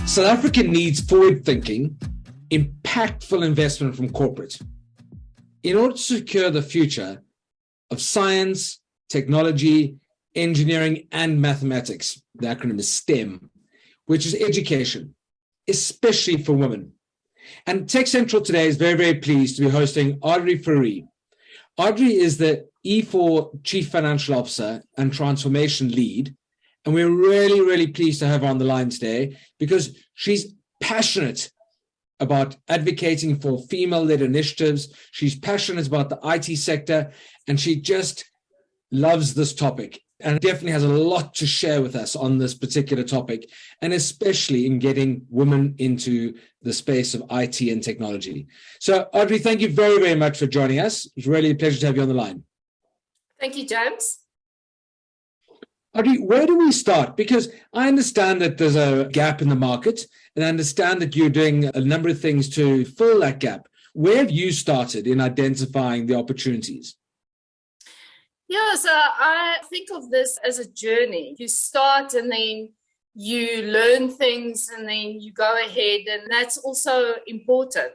South Africa needs forward-thinking, impactful investment from corporate in order to secure the future of science, technology, engineering, and mathematics. The acronym is STEM, which is education, especially for women. And TechCentral today is very, very pleased to be hosting Adri Führi. Adri is the e4 Chief Financial Officer and Transformation Lead. And we're really, really pleased to have her on the line today because she's passionate about advocating for female-led initiatives. She's passionate about the IT sector, and she just loves this topic and definitely has a lot to share with us on this particular topic, and especially in getting women into the space of IT and technology. So, Adri, thank you very, very much for joining us. It's really a pleasure to have you on the line. Thank you, James. Adri, where do we start? Because I understand that there's a gap in the market, and I understand that you're doing a number of things to fill that gap. Where have you started in identifying the opportunities? Yeah, so I think of this as a journey. You start and then you learn things and then you go ahead, and that's also important.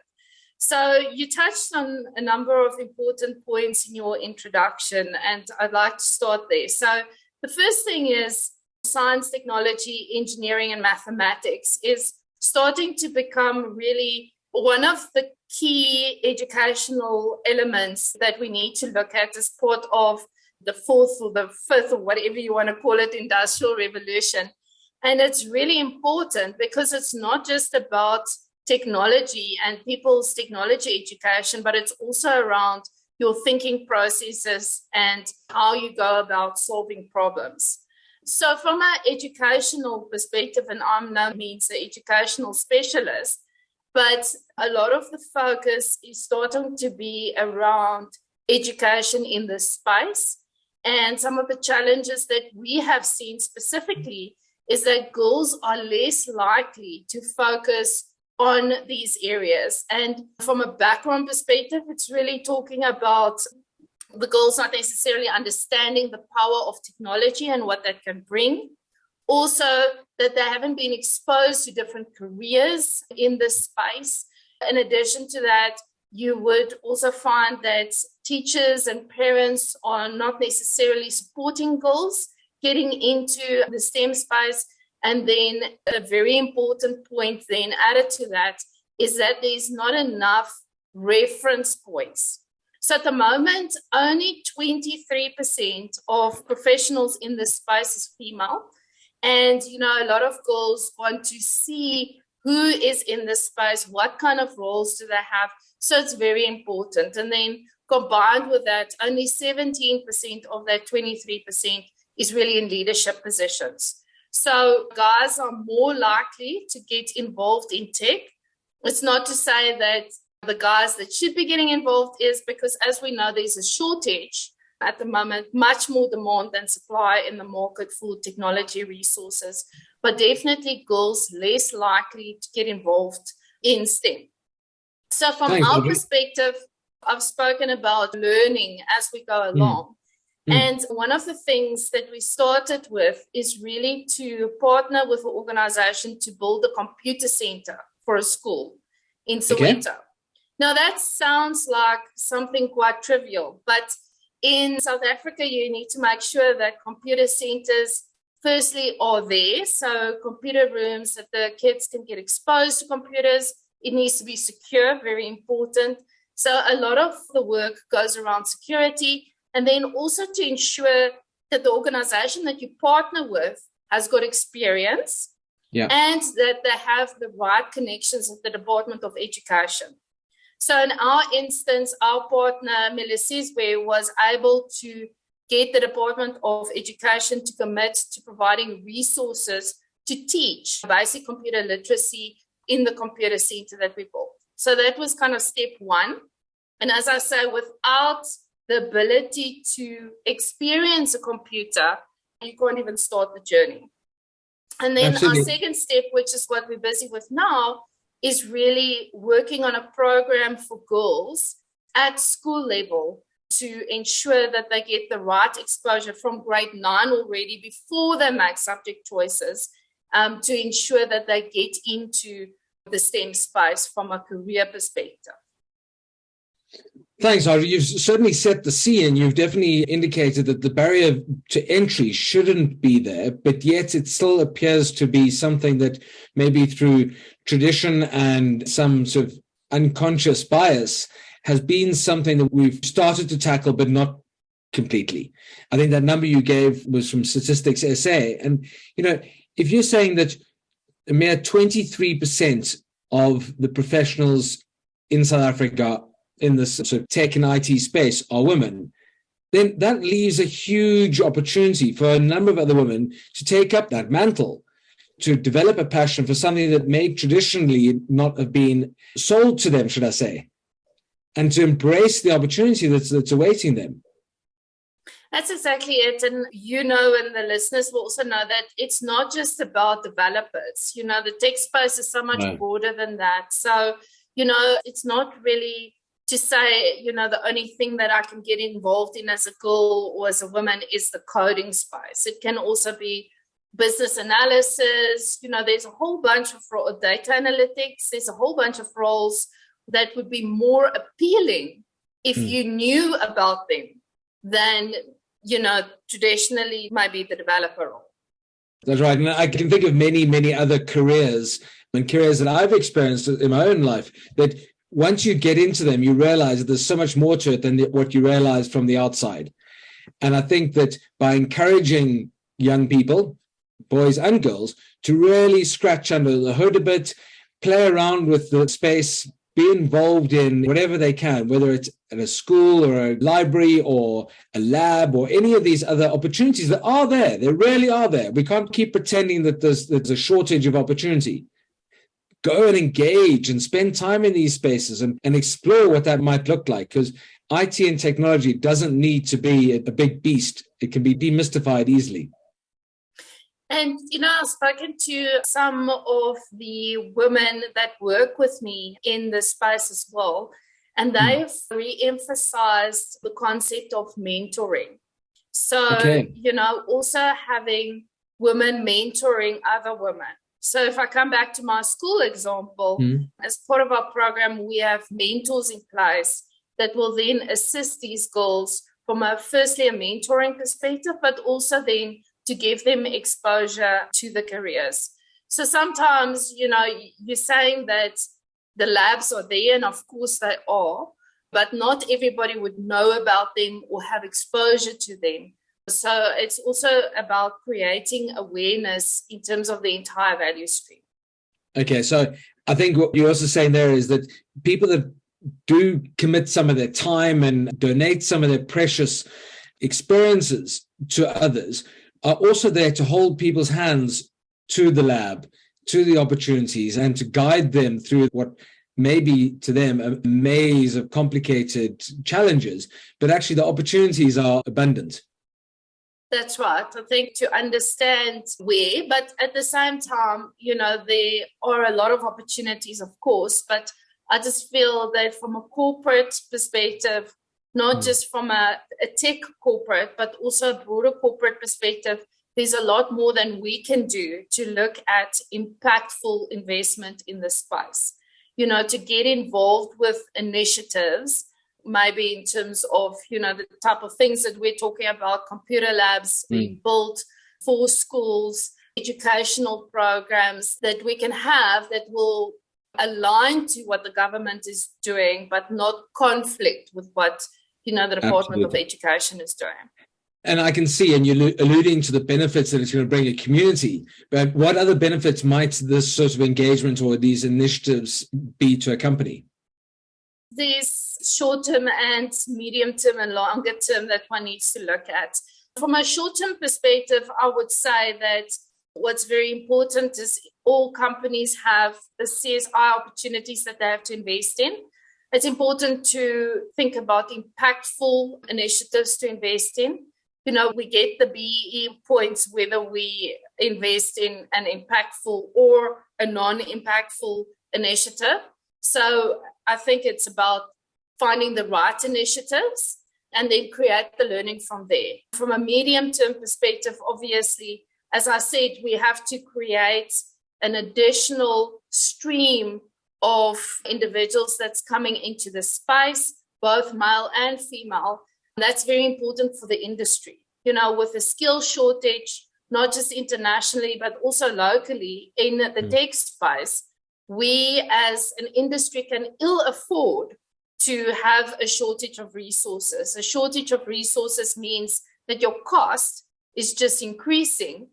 So you touched on a number of important points in your introduction, and I'd like to start there. So the first thing is science, technology, engineering, and mathematics is starting to become really one of the key educational elements that we need to look at as part of the fourth or the fifth or whatever you want to call it, industrial revolution. And it's really important because it's not just about technology and people's technology education, but it's also around your thinking processes and how you go about solving problems. So from an educational perspective, and I'm no means an educational specialist, but a lot of the focus is starting to be around education in this space. And some of the challenges that we have seen specifically is that girls are less likely to focus on these areas. And from a background perspective, it's really talking about the girls not necessarily understanding the power of technology and what that can bring. Also, that they haven't been exposed to different careers in this space. In addition to that, you would also find that teachers and parents are not necessarily supporting girls getting into the STEM space. And then a very important point then added to that is that there's not enough reference points. So at the moment, only 23% of professionals in this space is female. And, a lot of girls want to see who is in this space, what kind of roles do they have. So it's very important. And then combined with that, only 17% of that 23% is really in leadership positions. So guys are more likely to get involved in tech. It's not to say that the guys that should be getting involved is because, as we know, there's a shortage at the moment, much more demand than supply in the market for technology resources, but definitely girls less likely to get involved in STEM. So from our perspective, I've spoken about learning as we go along. And one of the things that we started with is really to partner with an organization to build a computer center for a school in Soweto. Okay. Now, that sounds like something quite trivial, but in South Africa, you need to make sure that computer centers, firstly, are there. So computer rooms that the kids can get exposed to computers. It needs to be secure, very important. So a lot of the work goes around security. And then also to ensure that the organization that you partner with has got experience and that they have the right connections with the Department of Education. So in our instance, our partner, Melisizwe, was able to get the Department of Education to commit to providing resources to teach basic computer literacy in the computer center that we built. So that was kind of step one. And as I say, without the ability to experience a computer, you can't even start the journey. And then Absolutely. Our second step, which is what we're busy with now, is really working on a program for girls at school level to ensure that they get the right exposure from grade 9 already before they make subject choices, to ensure that they get into the STEM space from a career perspective. Thanks, Adri. You've certainly set the scene. You've definitely indicated that the barrier to entry shouldn't be there, but yet it still appears to be something that maybe through tradition and some sort of unconscious bias has been something that we've started to tackle, but not completely. I think that number you gave was from Statistics SA. And, if you're saying that a mere 23% of the professionals in South Africa in this sort of tech and IT space are women, then that leaves a huge opportunity for a number of other women to take up that mantle, to develop a passion for something that may traditionally not have been sold to them, should I say, and to embrace the opportunity that's awaiting them. That's exactly it. And and the listeners will also know that it's not just about developers. The tech space is so much broader than that. So, it's not really to say, the only thing that I can get involved in as a girl or as a woman is the coding space. It can also be business analysis. There's a whole bunch of data analytics. There's a whole bunch of roles that would be more appealing if you knew about them than, traditionally maybe the developer role. That's right. And I can think of many, many other careers that I've experienced in my own life that once you get into them, you realize that there's so much more to it than what you realize from the outside. And I think that by encouraging young people, boys and girls, to really scratch under the hood a bit, play around with the space, be involved in whatever they can, whether it's at a school or a library or a lab or any of these other opportunities that are there. They really are there. We can't keep pretending that there's a shortage of opportunity. Go and engage and spend time in these spaces and explore what that might look like, because IT and technology doesn't need to be a big beast. It can be demystified easily. And, I've spoken to some of the women that work with me in the space as well, and they've re-emphasized the concept of mentoring. So, also having women mentoring other women. So if I come back to my school example, as part of our program, we have mentors in place that will then assist these girls from firstly a mentoring perspective, but also then to give them exposure to the careers. So sometimes, you're saying that the labs are there, and of course they are, but not everybody would know about them or have exposure to them. So it's also about creating awareness in terms of the entire value stream. Okay, so I think what you're also saying there is that people that do commit some of their time and donate some of their precious experiences to others are also there to hold people's hands to the lab, to the opportunities, and to guide them through what may be to them a maze of complicated challenges, but actually the opportunities are abundant. That's right. I think to understand where, but at the same time, there are a lot of opportunities, of course, but I just feel that from a corporate perspective, not just from a tech corporate, but also a broader corporate perspective, there's a lot more than we can do to look at impactful investment in this space. To get involved with initiatives, maybe in terms of, the type of things that we're talking about, computer labs being built for schools, educational programs that we can have that will align to what the government is doing, but not conflict with what, the Department of Education is doing. And I can see, and you're alluding to the benefits that it's going to bring a community, but what other benefits might this sort of engagement or these initiatives be to a company? There's short-term and medium-term and longer-term that one needs to look at. From a short-term perspective, I would say that what's very important is all companies have the CSI opportunities that they have to invest in. It's important to think about impactful initiatives to invest in. We get the BEE points whether we invest in an impactful or a non-impactful initiative. So I think it's about finding the right initiatives and then create the learning from there. From a medium-term perspective, obviously, as I said, we have to create an additional stream of individuals that's coming into the space, both male and female. And that's very important for the industry. With the skill shortage, not just internationally, but also locally in the tech space, we as an industry can ill afford to have a shortage of resources. A shortage of resources means that your cost is just increasing,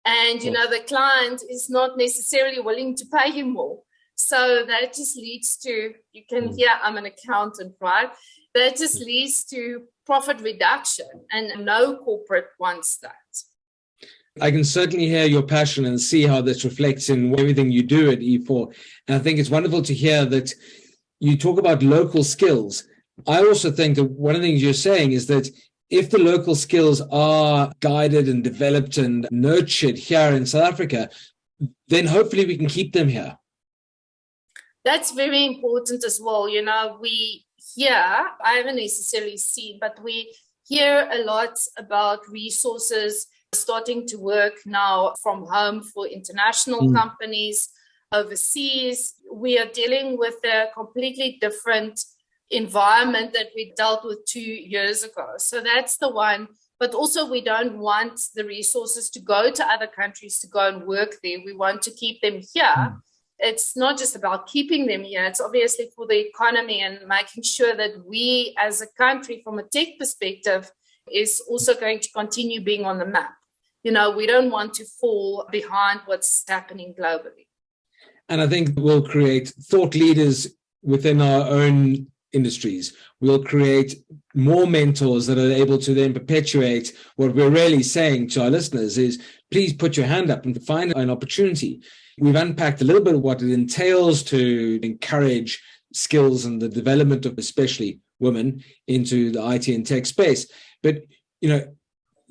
and the client is not necessarily willing to pay you more. So that just leads to, you can hear I'm an accountant, right? That just leads to profit reduction, and no corporate wants that. I can certainly hear your passion and see how this reflects in everything you do at E4. And I think it's wonderful to hear that you talk about local skills. I also think that one of the things you're saying is that if the local skills are guided and developed and nurtured here in South Africa, then hopefully we can keep them here. That's very important as well. We hear, I haven't necessarily seen, but we hear a lot about resources starting to work now from home for international companies overseas. We are dealing with a completely different environment that we dealt with 2 years ago. So that's the one. But also we don't want the resources to go to other countries to go and work there. We want to keep them here. It's not just about keeping them here. It's obviously for the economy and making sure that we as a country from a tech perspective is also going to continue being on the map. We don't want to fall behind what's happening globally. And I think we'll create thought leaders within our own industries. We'll create more mentors that are able to then perpetuate what we're really saying to our listeners is, please put your hand up and find an opportunity. We've unpacked a little bit of what it entails to encourage skills and the development of especially women into the IT and tech space. But,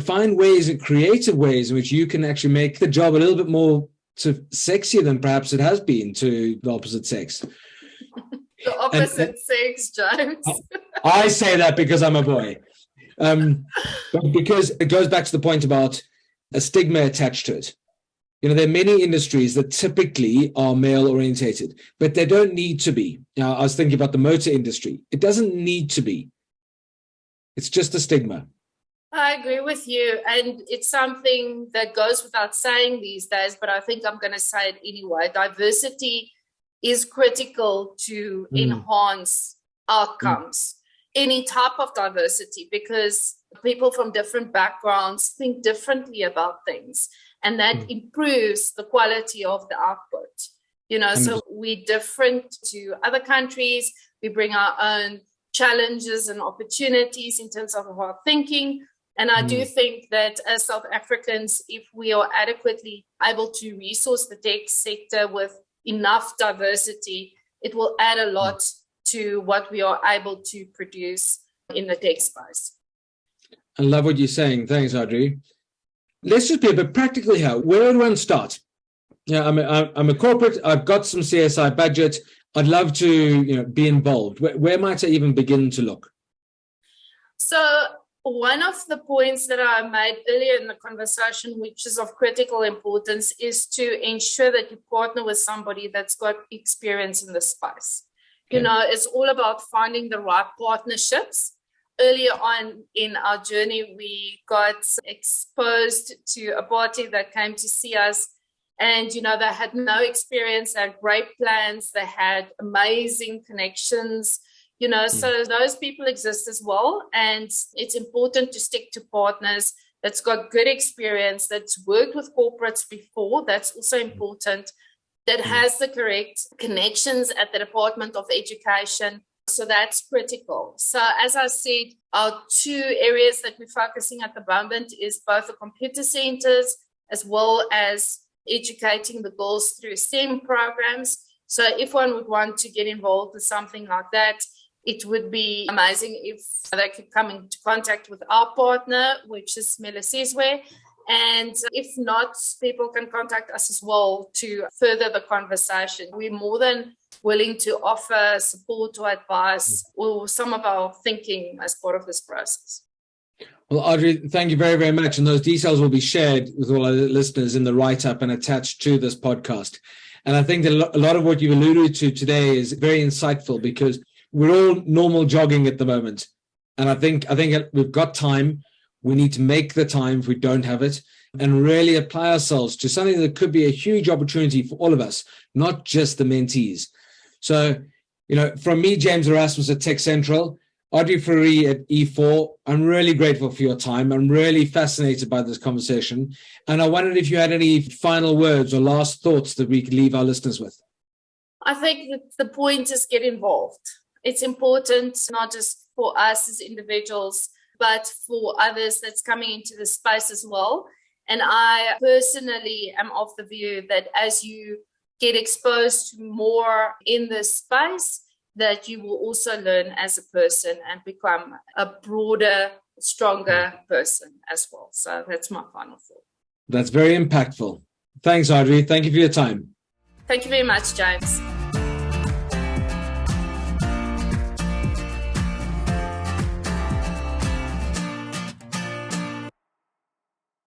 find ways and creative ways in which you can actually make the job a little bit more sexier than perhaps it has been to the opposite sex. The opposite sex, James. I say that because I'm a boy. But because it goes back to the point about a stigma attached to it. There are many industries that typically are male orientated, but they don't need to be. I was thinking about the motor industry. It doesn't need to be. It's just a stigma. I agree with you. And it's something that goes without saying these days, but I think I'm going to say it anyway. Diversity is critical to enhance outcomes. Any type of diversity, because people from different backgrounds think differently about things, and that improves the quality of the output. So we're different to other countries. We bring our own challenges and opportunities in terms of our thinking. And I do think that as South Africans, if we are adequately able to resource the tech sector with enough diversity, it will add a lot to what we are able to produce in the tech space. I love what you're saying. Thanks, Adri. Let's just be a bit practical here. Where would one start? I'm a corporate. I've got some CSI budget. I'd love to be involved. Where might I even begin to look? So one of the points that I made earlier in the conversation, which is of critical importance, is to ensure that you partner with somebody that's got experience in the space. Okay. It's all about finding the right partnerships. Earlier on in our journey, we got exposed to a party that came to see us, and, they had no experience, they had great plans, they had amazing connections. So those people exist as well. And it's important to stick to partners that's got good experience, that's worked with corporates before. That's also important. That has the correct connections at the Department of Education. So that's critical. So as I said, our 2 areas that we're focusing at the moment is both the computer centers as well as educating the girls through STEM programs. So if one would want to get involved with something like that, it would be amazing if they could come into contact with our partner, which is Melisizwe. And if not, people can contact us as well to further the conversation. We're more than willing to offer support or advice or some of our thinking as part of this process. Well, Adri, thank you very, very much. And those details will be shared with all our listeners in the write-up and attached to this podcast. And I think that a lot of what you've alluded to today is very insightful because we're all normal jogging at the moment. And I think we've got time. We need to make the time if we don't have it and really apply ourselves to something that could be a huge opportunity for all of us, not just the mentees. So, from me, James Erasmus at TechCentral, Adri Führi at E4, I'm really grateful for your time. I'm really fascinated by this conversation. And I wondered if you had any final words or last thoughts that we could leave our listeners with. I think that the point is get involved. It's important not just for us as individuals, but for others that's coming into the space as well. And I personally am of the view that as you get exposed to more in this space, that you will also learn as a person and become a broader, stronger person as well. So that's my final thought. That's very impactful. Thanks, Adri. Thank you for your time. Thank you very much, James.